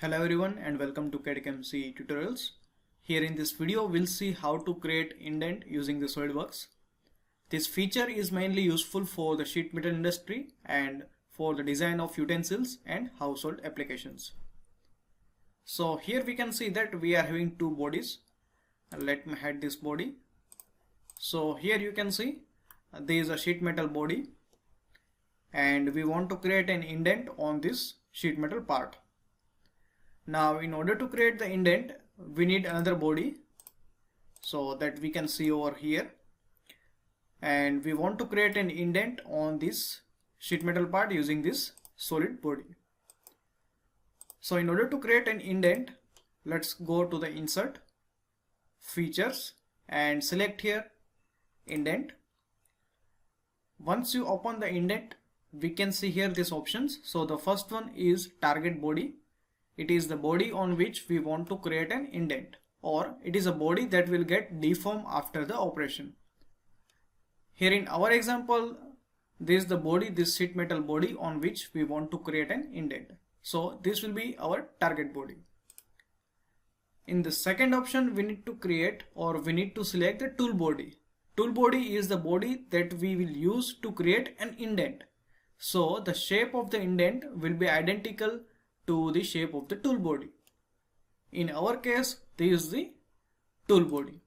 Hello everyone and welcome to CAD/CAM tutorials. Here in this video we'll see how to create indent using the SOLIDWORKS. This feature is mainly useful for the sheet metal industry and for the design of utensils and household applications. So here we can see that we are having two bodies. Let me hide this body. So here you can see there is a sheet metal body and we want to create an indent on this sheet metal part. Now in order to create the indent we need another body so that we can see over here, and we want to create an indent on this sheet metal part using this solid body. So in order to create an indent, let's go to the insert, features, and select here indent. Once you open the indent we can see here these options. So the first one is target body. It is the body on which we want to create an indent, or it is a body that will get deformed after the operation. Here in our example, this is the body, this sheet metal body on which we want to create an indent. So this will be our target body. In the second option we need to create, or we need to select the tool body. Tool body is the body that we will use to create an indent. So the shape of the indent will be identical to the shape of the tool body. In our case, this is the tool body.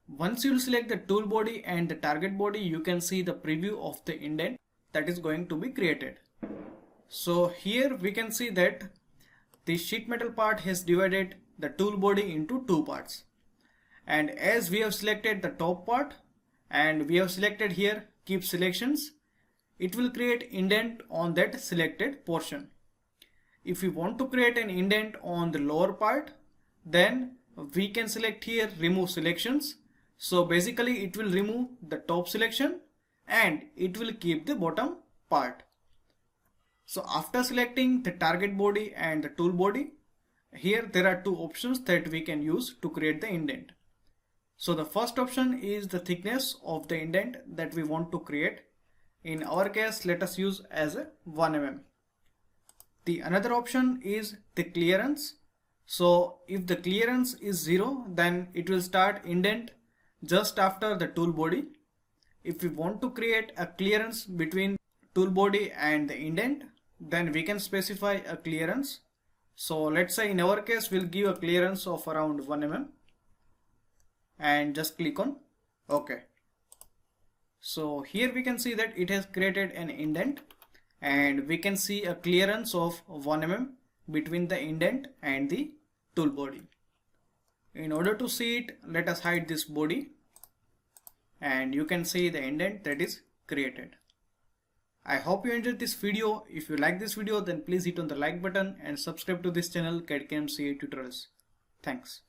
Once you select the tool body and the target body, you can see the preview of the indent that is going to be created. So here we can see that the sheet metal part has divided the tool body into two parts. And as we have selected the top part and we have selected here keep selections, it will create indent on that selected portion. If we want to create an indent on the lower part, then we can select here remove selections. So basically it will remove the top selection and it will keep the bottom part. So after selecting the target body and the tool body, here there are two options that we can use to create the indent. So the first option is the thickness of the indent that we want to create. In our case, let us use as a 1 mm. The another option is the clearance. So if the clearance is 0, then it will start indent just after the tool body. If we want to create a clearance between tool body and the indent, then we can specify a clearance. So let's say in our case we'll give a clearance of around 1 mm and just click on OK. So here we can see that it has created an indent, and we can see a clearance of 1 mm between the indent and the tool body. In order to see it, let us hide this body and you can see the indent that is created. I hope you enjoyed this video. If you like this video, then please hit on the like button and subscribe to this channel CAD/CAM tutorials. Thanks.